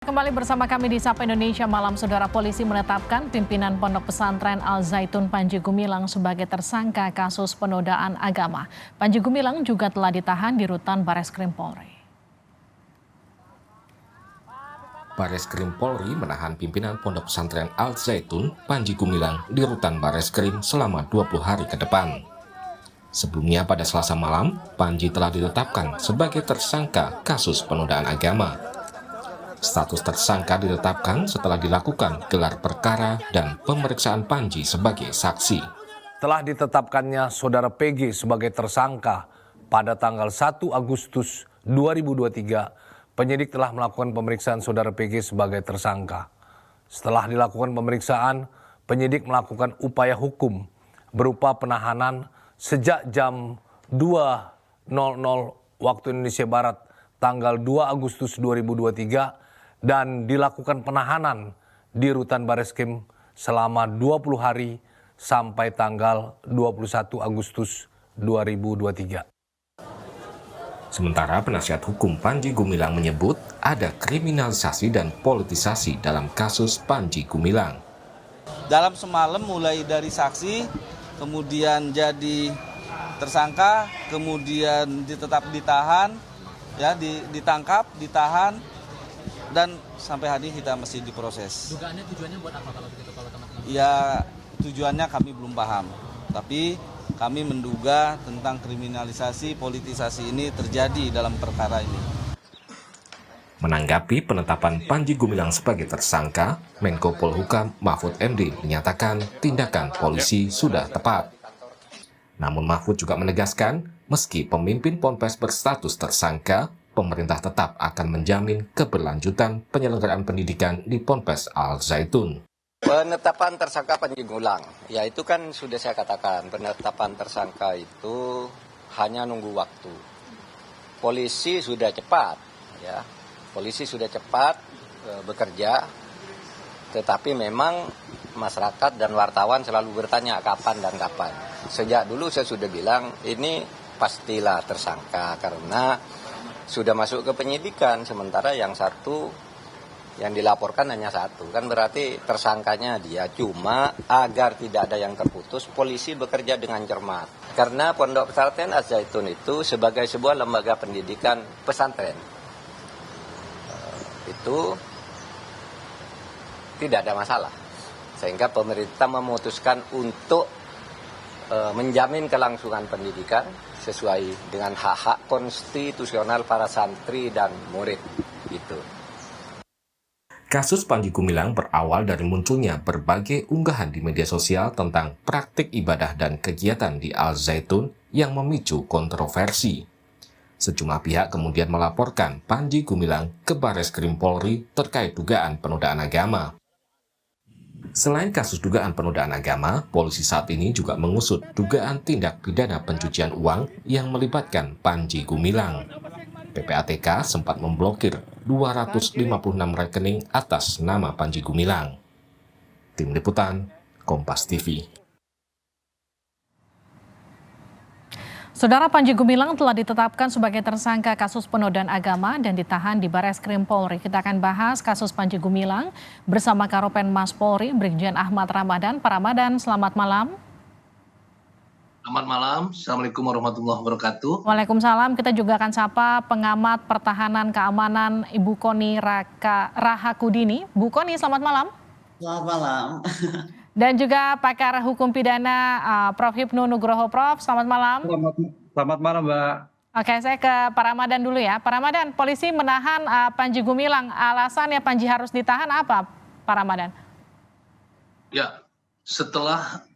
Kembali bersama kami di Sapa Indonesia Malam, Saudara. Polisi menetapkan pimpinan Pondok Pesantren Al Zaitun Panji Gumilang sebagai tersangka kasus penodaan agama. Panji Gumilang juga telah ditahan di Rutan Bareskrim Polri. Bareskrim Polri menahan pimpinan Pondok Pesantren Al Zaitun Panji Gumilang di Rutan Bareskrim selama 20 hari ke depan. Sebelumnya pada Selasa malam, Panji telah ditetapkan sebagai tersangka kasus penodaan agama. Status tersangka ditetapkan setelah dilakukan gelar perkara dan pemeriksaan Panji sebagai saksi. Telah ditetapkannya Saudara PG sebagai tersangka pada tanggal 1 Agustus 2023, penyidik telah melakukan pemeriksaan Saudara PG sebagai tersangka. Setelah dilakukan pemeriksaan, penyidik melakukan upaya hukum berupa penahanan sejak jam 2.00 waktu Indonesia Barat tanggal 2 Agustus 2023 dan dilakukan penahanan di Rutan Bareskrim selama 20 hari sampai tanggal 21 Agustus 2023. Sementara penasihat hukum Panji Gumilang menyebut ada kriminalisasi dan politisasi dalam kasus Panji Gumilang. Dalam semalam mulai dari saksi, kemudian jadi tersangka, kemudian ditahan, ya ditangkap, ditahan, dan sampai hari ini kita masih diproses. Dugaannya tujuannya buat apa kalau begitu, kalau teman-teman? Ya tujuannya kami belum paham, tapi kami menduga tentang kriminalisasi, politisasi ini terjadi dalam perkara ini. Menanggapi penetapan Panji Gumilang sebagai tersangka, Menko Polhukam Mahfud MD menyatakan tindakan polisi sudah tepat. Namun Mahfud juga menegaskan, meski pemimpin Ponpes berstatus tersangka, pemerintah tetap akan menjamin keberlanjutan penyelenggaraan pendidikan di Ponpes Al Zaitun. Penetapan tersangka Panji Gumilang, ya itu kan sudah saya katakan, penetapan tersangka itu hanya nunggu waktu. Polisi sudah cepat, ya, polisi sudah cepat bekerja, tetapi memang masyarakat dan wartawan selalu bertanya kapan dan kapan. Sejak dulu saya sudah bilang ini pastilah tersangka karena sudah masuk ke penyidikan, sementara yang satu yang dilaporkan hanya satu, kan berarti tersangkanya dia. Cuma agar tidak ada yang terputus, polisi bekerja dengan cermat. Karena Pondok Pesantren Al Zaitun itu sebagai sebuah lembaga pendidikan pesantren, itu tidak ada masalah. Sehingga pemerintah memutuskan untuk menjamin kelangsungan pendidikan sesuai dengan hak-hak konstitusional para santri dan murid. Gitu. Kasus Panji Gumilang berawal dari munculnya berbagai unggahan di media sosial tentang praktik ibadah dan kegiatan di Al Zaitun yang memicu kontroversi. Sejumlah pihak kemudian melaporkan Panji Gumilang ke Bareskrim Polri terkait dugaan penodaan agama. Selain kasus dugaan penodaan agama, polisi saat ini juga mengusut dugaan tindak pidana pencucian uang yang melibatkan Panji Gumilang. PPATK sempat memblokir 256 rekening atas nama Panji Gumilang. Tim Liputan, Kompas TV. Saudara, Panji Gumilang telah ditetapkan sebagai tersangka kasus penodaan agama dan ditahan di Bareskrim Polri. Kita akan bahas kasus Panji Gumilang bersama Karopen Mas Polri, Brigjen Ahmad Ramadan. Pak Ramadan, selamat malam. Selamat malam, Assalamualaikum warahmatullahi wabarakatuh. Waalaikumsalam. Kita juga akan sapa pengamat pertahanan keamanan Ibu Koni Rahakudini. Bu Koni, selamat malam. Selamat malam. Dan juga pakar hukum pidana Prof. Hipnu Nugroho. Prof, selamat malam. Selamat malam, Mbak. Oke, saya ke Pak Ramadan dulu ya. Pak Ramadan, polisi menahan Panji Gumilang. Alasannya Panji harus ditahan apa, Pak Ramadan? Ya, setelah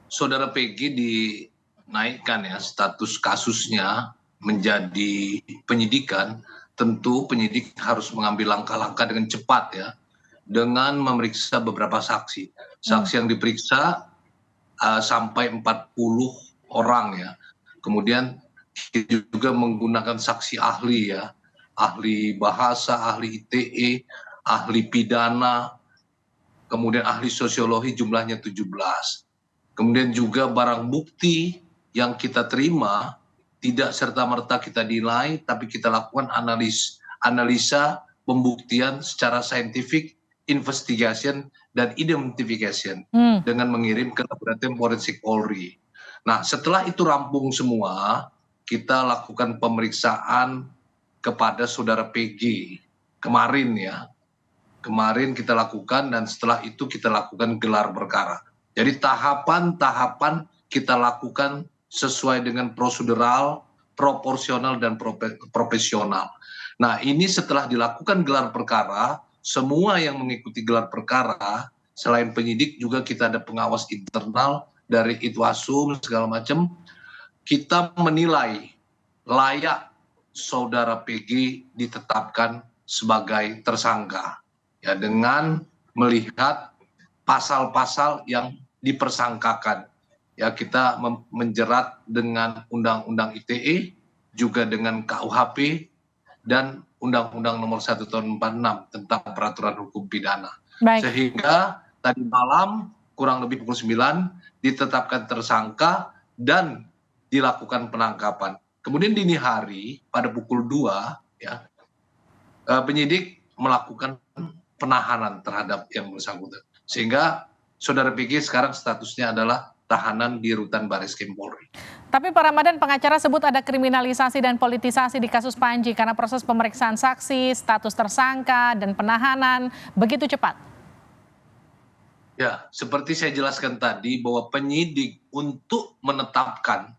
Saudara PG dinaikkan ya status kasusnya menjadi penyidikan, tentu penyidik harus mengambil langkah-langkah dengan cepat ya, dengan memeriksa beberapa saksi. Saksi yang diperiksa sampai 40 orang ya. Kemudian juga menggunakan saksi ahli ya, ahli bahasa, ahli ITE, ahli pidana, kemudian ahli sosiologi jumlahnya 17. Kemudian juga barang bukti yang kita terima tidak serta-merta kita nilai, tapi kita lakukan analisa pembuktian secara scientific investigation dan identification dengan mengirim ke Laboratorium Forensik Polri. Nah, setelah itu rampung semua, kita lakukan pemeriksaan kepada saudara PG kemarin ya. Kemarin kita lakukan dan setelah itu kita lakukan gelar perkara. Jadi tahapan-tahapan kita lakukan sesuai dengan prosedural, proporsional dan profesional. Nah, ini setelah dilakukan gelar perkara, semua yang mengikuti gelar perkara, selain penyidik juga kita ada pengawas internal dari Itwasum segala macam, kita menilai layak saudara PG ditetapkan sebagai tersangka ya dengan melihat pasal-pasal yang dipersangkakan. Ya, kita menjerat dengan Undang-Undang ITE, juga dengan KUHP dan Undang-Undang Nomor 1 Tahun 46 tentang Peraturan Hukum Pidana. Baik. Sehingga tadi malam kurang lebih pukul 9 ditetapkan tersangka dan dilakukan penangkapan. Kemudian dini hari pada pukul 2 ya penyidik melakukan penahanan terhadap yang bersangkutan. Sehingga saudara PG sekarang statusnya adalah tahanan di Rutan Bareskrim Polri. Tapi Pak Ramadan, pengacara sebut ada kriminalisasi dan politisasi di kasus Panji karena proses pemeriksaan saksi, status tersangka, dan penahanan begitu cepat. Ya, seperti saya jelaskan tadi bahwa penyidik untuk menetapkan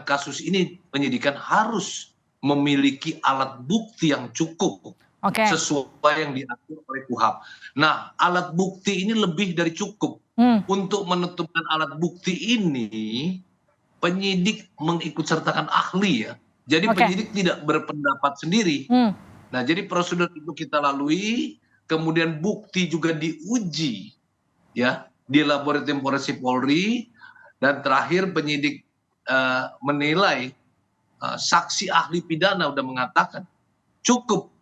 kasus ini, penyidikan harus memiliki alat bukti yang cukup. Sesuai yang diatur oleh KUHP. Nah, alat bukti ini lebih dari cukup. Untuk menentukan alat bukti ini, penyidik mengikutsertakan ahli ya. Jadi penyidik tidak berpendapat sendiri. Nah, jadi prosedur itu kita lalui, kemudian bukti juga diuji ya di Laboratorium Forensik Polri, dan terakhir penyidik menilai saksi ahli pidana udah mengatakan cukup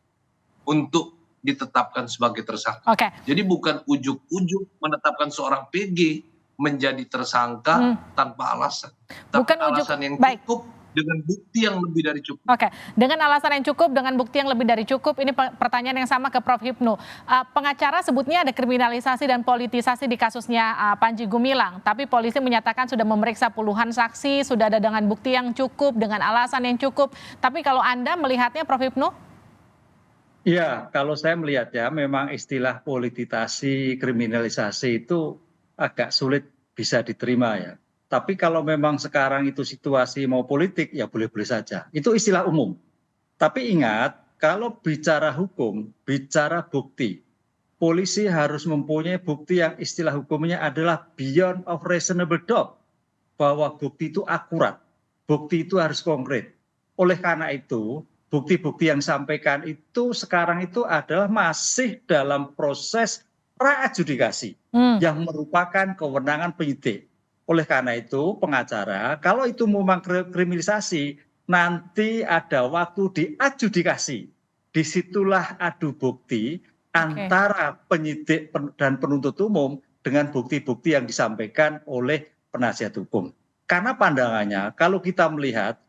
untuk ditetapkan sebagai tersangka. Jadi bukan ujuk-ujuk menetapkan seorang PG menjadi tersangka tanpa alasan. Tapi alasan yang cukup dengan bukti yang lebih dari cukup. Dengan alasan yang cukup, dengan bukti yang lebih dari cukup, ini pertanyaan yang sama ke Prof. Hipnu. Pengacara sebutnya ada kriminalisasi dan politisasi di kasusnya Panji Gumilang, tapi polisi menyatakan sudah memeriksa puluhan saksi, sudah ada dengan bukti yang cukup, dengan alasan yang cukup. Tapi kalau Anda melihatnya, Prof. Hipnu? Ya, kalau saya melihat ya, memang istilah politisasi, kriminalisasi itu agak sulit bisa diterima ya. Tapi kalau memang sekarang itu situasi mau politik, ya boleh-boleh saja. Itu istilah umum. Tapi ingat, kalau bicara hukum, bicara bukti, polisi harus mempunyai bukti yang istilah hukumnya adalah beyond of reasonable doubt. Bahwa bukti itu akurat, bukti itu harus konkret. Oleh karena itu, bukti-bukti yang disampaikan itu sekarang itu adalah masih dalam proses pra-adjudikasi yang merupakan kewenangan penyidik. Oleh karena itu pengacara kalau itu memang kriminalisasi nanti ada waktu diadjudikasi. Disitulah adu bukti antara penyidik dan penuntut umum dengan bukti-bukti yang disampaikan oleh penasihat hukum. Karena pandangannya kalau kita melihat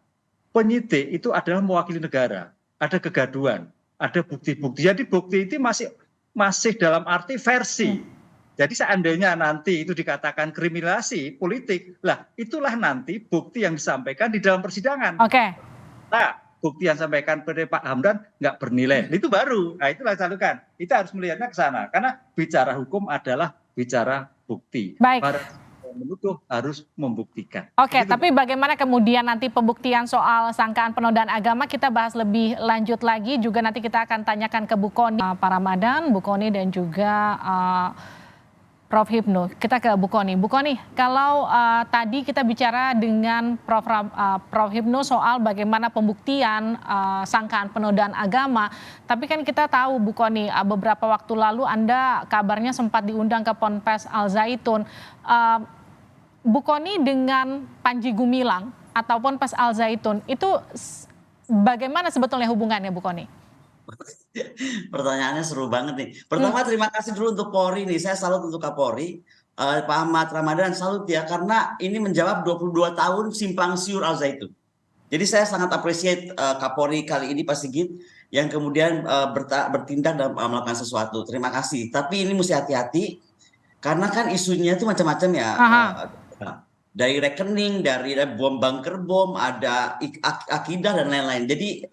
penyidik itu adalah mewakili negara, ada kegaduhan, ada bukti-bukti. Jadi bukti itu masih dalam arti versi. Jadi seandainya nanti itu dikatakan kriminalisasi politik, lah itulah nanti bukti yang disampaikan di dalam persidangan. Nah, bukti yang disampaikan oleh Pak Hamdan nggak bernilai, itu baru. Nah, itulah dilakukan. Kita harus melihatnya ke sana, karena bicara hukum adalah bicara bukti. Para menuduh harus membuktikan. Tapi bagaimana kemudian nanti pembuktian soal sangkaan penodaan agama, kita bahas lebih lanjut lagi. Juga nanti kita akan tanyakan ke Bu Kony, Pak Ramadan, Bu Kony dan juga Prof. Hipnu. Kita ke Bu Kony. Bu Kony, kalau tadi kita bicara dengan Prof. Hipnu soal bagaimana pembuktian sangkaan penodaan agama, tapi kan kita tahu Bu Kony, beberapa waktu lalu Anda kabarnya sempat diundang ke Ponpes Al Zaitun. Bu Kony dengan Panji Gumilang atau Ponpes Al Zaitun itu bagaimana sebetulnya hubungannya, Bu Kony? Pertanyaannya seru banget nih. Pertama terima kasih dulu untuk Polri nih. Saya salut untuk Kapolri, Pak Ahmad Ramadan, salut ya karena ini menjawab 22 tahun simpang siur Al Zaitun. Jadi saya sangat appreciate Kapolri kali ini Pak Sigit yang kemudian bertindak dan melakukan sesuatu. Terima kasih. Tapi ini mesti hati-hati karena kan isunya itu macam-macam ya. Dari rekening, dari bom bunker bom, ada akidah dan lain-lain. Jadi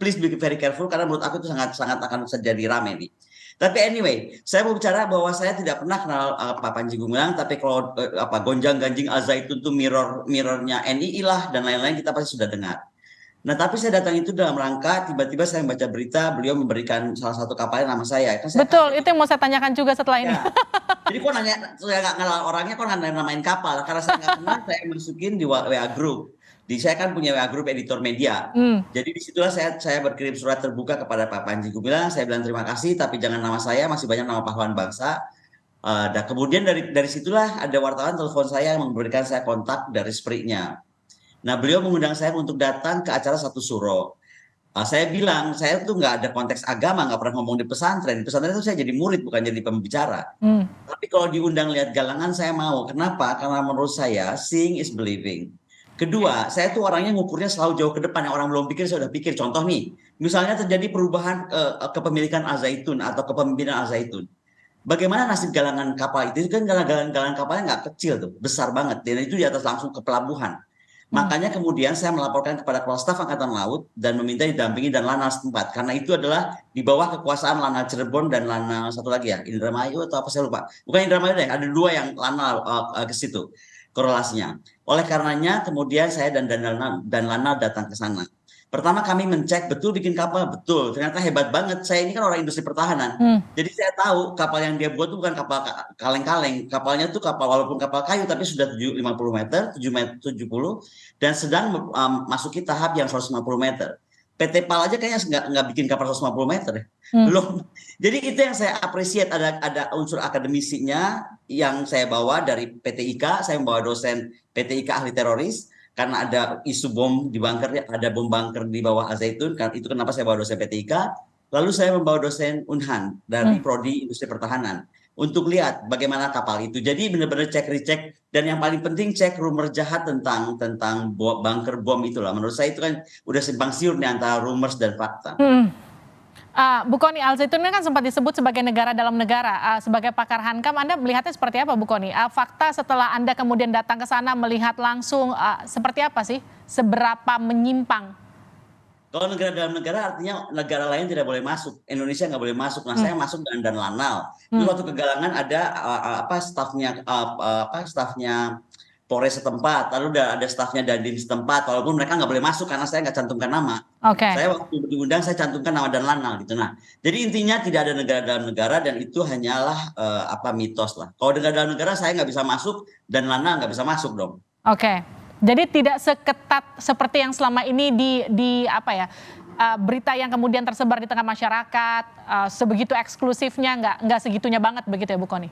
please be very careful karena menurut aku itu sangat akan terjadi rame nih. Tapi anyway, saya mau bicara bahwa saya tidak pernah kenal Pak Panji Gumilang, tapi kalau gonjang-ganjing Al Zaitun itu mirrornya NII lah dan lain-lain kita pasti sudah dengar. Nah, tapi saya datang itu dalam rangka tiba-tiba saya membaca berita beliau memberikan salah satu kapalnya nama saya. Kan saya Betul, itu yang mau saya tanyakan juga setelah ini. Jadi kok nanya, saya nggak kenal orangnya, kok namain kapal? Karena saya nggak kenal, saya masukin di WA Group. Saya kan punya WA Group editor media. Jadi disitulah saya berkirim surat terbuka kepada Pak Panji Gumilang. Saya bilang terima kasih, tapi jangan nama saya, masih banyak nama pahlawan bangsa. Dan kemudian dari situlah ada wartawan telepon saya yang memberikan saya kontak dari Spriknya. Nah, beliau mengundang saya untuk datang ke acara Satu Suro. Saya bilang, saya tuh nggak ada konteks agama, nggak pernah ngomong di pesantren. Di pesantren itu saya jadi murid, bukan jadi pembicara. Tapi kalau diundang lihat galangan, saya mau. Kenapa? Karena menurut saya, seeing is believing. Kedua, saya tuh orangnya ngukurnya selalu jauh ke depan. Yang orang belum pikir, saya udah pikir. Contoh nih, misalnya terjadi perubahan kepemilikan Al Zaitun atau kepemimpinan Al Zaitun. Bagaimana nasib galangan kapal itu? Itu kan galangan kapalnya nggak kecil tuh, besar banget. Dan itu di atas langsung ke pelabuhan. Makanya kemudian saya melaporkan kepada Kepala Staf Angkatan Laut dan meminta didampingi dan Lanal setempat. Karena itu adalah di bawah kekuasaan Lanal Cirebon dan Lanal satu lagi ya, Indramayu atau apa saya lupa. Bukan Indramayu deh, ada dua yang Lanal ke situ korelasinya. Oleh karenanya kemudian saya dan Lanal datang ke sana. Pertama kami mencek betul bikin kapal, betul. Ternyata hebat banget. Saya ini kan orang industri pertahanan. Jadi saya tahu kapal yang dia buat itu bukan kapal kaleng-kaleng. Kapalnya itu kapal walaupun kapal kayu tapi sudah 50 meter, 70 dan sedang masuki tahap yang 150 meter. PT PAL aja kayaknya nggak bikin kapal 150 meter ya. Belum. Jadi itu yang saya appreciate, ada unsur akademisinya yang saya bawa dari PT IKA. Saya membawa dosen PT IKA ahli teroris. Karena ada isu bom di bunker, ada bom bunker di bawah Al Zaitun, kan itu kenapa saya bawa dosen PT IKA. Lalu saya membawa dosen Unhan dari Prodi Industri Pertahanan untuk lihat bagaimana kapal itu. Jadi benar-benar cek recheck dan yang paling penting cek rumor jahat tentang bunker bom itulah. Menurut saya itu kan udah simpang siur nih antara rumors dan fakta. Bu Kony, Al Zaitun ini kan sempat disebut sebagai negara dalam negara. Sebagai pakar Hankam, Anda melihatnya seperti apa, Bu Kony? Fakta setelah Anda kemudian datang ke sana melihat langsung seperti apa sih? Seberapa menyimpang? Kalau negara dalam negara artinya negara lain tidak boleh masuk. Indonesia nggak boleh masuk. Nah, saya masuk dan Lanal. Itu waktu kegalangan ada stafnya Polres setempat, lalu ada stafnya Dandim setempat, walaupun mereka nggak boleh masuk karena saya nggak cantumkan nama. Saya waktu diundang saya cantumkan nama dan Lanal gitu. Nah, jadi intinya tidak ada negara dalam negara dan itu hanyalah mitos lah. Kalau negara dalam negara saya nggak bisa masuk dan Lanal nggak bisa masuk dong. Jadi tidak seketat seperti yang selama ini di berita yang kemudian tersebar di tengah masyarakat, sebegitu eksklusifnya, nggak segitunya banget begitu ya Bu Kony?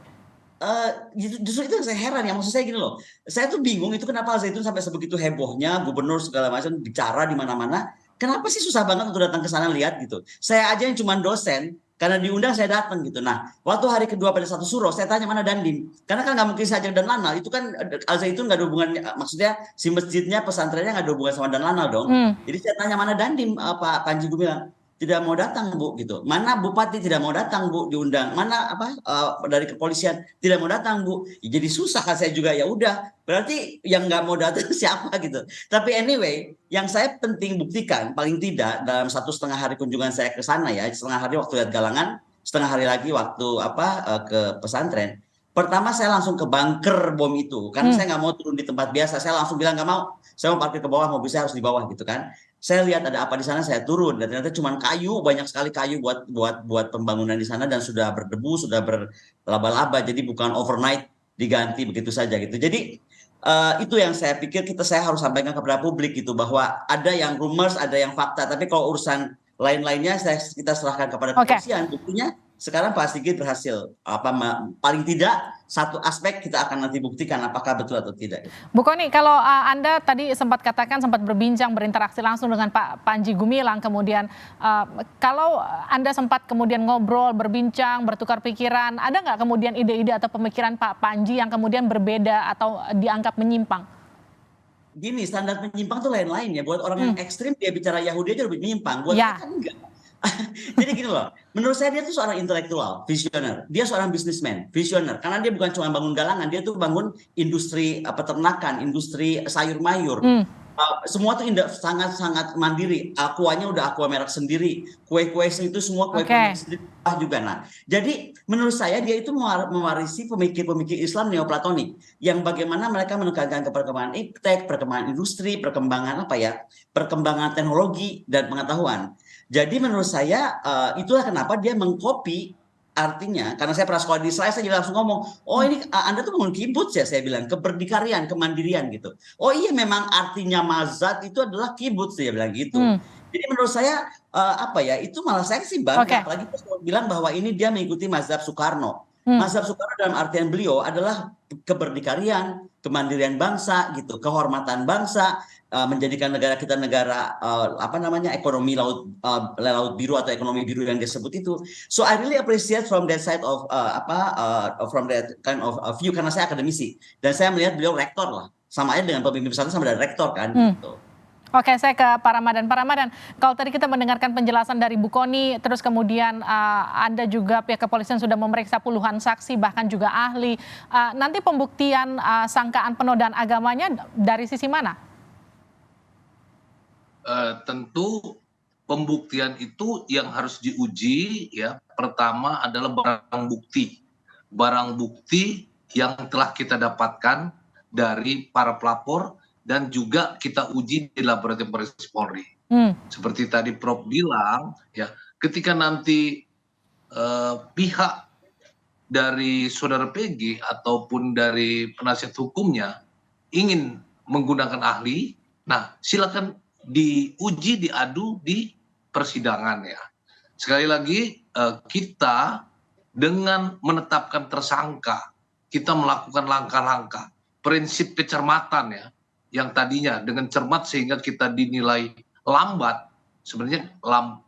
Justru itu yang saya heran ya, maksud saya gini loh, saya tuh bingung itu kenapa Al Zaitun sampai sebegitu hebohnya, gubernur segala macam bicara di mana-mana, kenapa sih susah banget untuk datang ke sana lihat gitu. Saya aja yang cuma dosen, karena diundang saya datang gitu. Nah, waktu hari kedua pada Satu Suro, saya tanya mana Dandim, karena kan nggak mungkin saja dan Lanal, itu kan Al Zaitun nggak ada hubungannya, maksudnya si masjidnya, pesantrennya nggak ada hubungan sama dan Lanal dong. Jadi saya tanya mana Dandim, Pak Panji Gumilang, tidak mau datang Bu gitu. Mana Bupati tidak mau datang Bu diundang. Mana dari kepolisian tidak mau datang Bu. Ya, jadi susah kan saya juga, ya udah. Berarti yang nggak mau datang siapa gitu. Tapi anyway, yang saya penting buktikan paling tidak dalam 1,5 hari kunjungan saya ke sana ya, 1,5 hari waktu lihat galangan, 1,5 hari lagi waktu ke pesantren. Pertama saya langsung ke bunker bom itu karena saya nggak mau turun di tempat biasa. Saya langsung bilang nggak mau. Saya mau parkir ke bawah, mobil saya harus di bawah gitu kan. Saya lihat ada apa di sana, saya turun dan ternyata cuma kayu, banyak sekali kayu buat pembangunan di sana dan sudah berdebu, sudah berlaba-laba, jadi bukan overnight diganti begitu saja gitu. Jadi itu yang saya pikir saya harus sampaikan kepada publik gitu, bahwa ada yang rumors, ada yang fakta, tapi kalau urusan lain-lainnya kita serahkan kepada kepolisian. Buktinya sekarang Pak Sigit berhasil paling tidak satu aspek kita akan nanti buktikan apakah betul atau tidak. Bu Kony, kalau Anda tadi sempat berbincang, berinteraksi langsung dengan Pak Panji Gumilang, kemudian kalau Anda sempat kemudian ngobrol, berbincang, bertukar pikiran, ada nggak kemudian ide-ide atau pemikiran Pak Panji yang kemudian berbeda atau dianggap menyimpang? Gini, standar menyimpang tuh lain-lain ya. Buat orang yang ekstrim dia bicara Yahudi aja lebih menyimpang. Buat saya kan enggak. Jadi gini loh, menurut saya dia tuh seorang intelektual, visioner. Dia seorang businessman, visioner. Karena dia bukan cuma bangun galangan, dia tuh bangun industri peternakan, industri sayur mayur. Semua tuh sangat-sangat mandiri. Aquanya udah aqua merek sendiri. Kue-kue itu semua kue-kue sendiri juga. Nah, jadi menurut saya dia itu mewarisi pemikir-pemikir Islam neoplatonik yang bagaimana mereka menekankan ke perkembangan iptek, perkembangan industri, perkembangan perkembangan teknologi dan pengetahuan. Jadi menurut saya itulah kenapa dia mengcopy. Artinya, karena saya pernah sekolah di Israel, saya jadi langsung ngomong, oh ini Anda tuh bangun kibbutz ya, saya bilang, keberdikarian, kemandirian gitu. Oh iya memang artinya mazat itu adalah kibbutz, dia bilang gitu. Jadi menurut saya, itu malah saya sih bangga, apalagi saya bilang bahwa ini dia mengikuti mazhab Soekarno. Mazhab Soekarno dalam artian beliau adalah keberdikarian, kemandirian bangsa gitu, kehormatan bangsa, menjadikan negara kita negara ekonomi laut biru atau ekonomi biru yang disebut itu. So I really appreciate from that side of from that kind of view, karena saya akademisi dan saya melihat beliau rektor lah, sama aja dengan pemimpin pesantren sama dengan rektor kan gitu. Oke, saya ke Pak Ramadan. Pak Ramadan, kalau tadi kita mendengarkan penjelasan dari Bu Kony, terus kemudian Anda juga pihak kepolisian sudah memeriksa puluhan saksi, bahkan juga ahli. Nanti pembuktian sangkaan penodaan agamanya dari sisi mana? Tentu pembuktian itu yang harus diuji ya, pertama adalah barang bukti yang telah kita dapatkan dari para pelapor dan juga kita uji di laboratorium forensik Polri. Seperti tadi Prof bilang ya, ketika nanti pihak dari saudara PG ataupun dari penasihat hukumnya ingin menggunakan ahli, nah silakan diuji, diadu di persidangan ya. Sekali lagi kita dengan menetapkan tersangka, kita melakukan langkah-langkah prinsip kecermatan ya, yang tadinya dengan cermat sehingga kita dinilai lambat, sebenarnya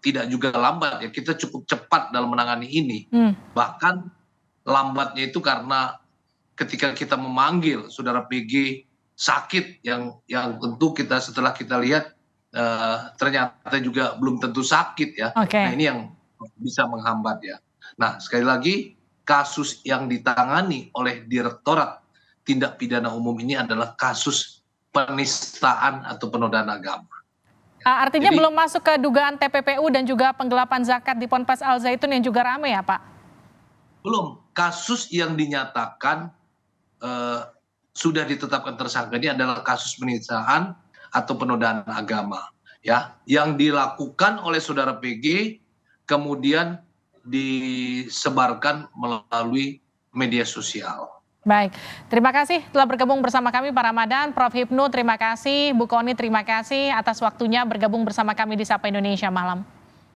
tidak juga lambat ya, kita cukup cepat dalam menangani ini. Bahkan lambatnya itu karena ketika kita memanggil saudara PG sakit yang tentu kita setelah kita lihat ternyata juga belum tentu sakit ya. Nah ini yang bisa menghambat ya. Nah sekali lagi kasus yang ditangani oleh Direktorat Tindak Pidana Umum ini adalah kasus penistaan atau penodaan agama. Artinya jadi, belum masuk ke dugaan TPPU dan juga penggelapan zakat di Ponpes Al Zaitun yang juga ramai ya Pak? Belum. Kasus yang dinyatakan sudah ditetapkan tersangka ini adalah kasus penistaan atau penodaan agama ya, yang dilakukan oleh saudara PG kemudian disebarkan melalui media sosial. Baik, terima kasih telah bergabung bersama kami Pak Ramadan, Prof Hipnu terima kasih, Bu Kony terima kasih atas waktunya bergabung bersama kami di Sapa Indonesia Malam.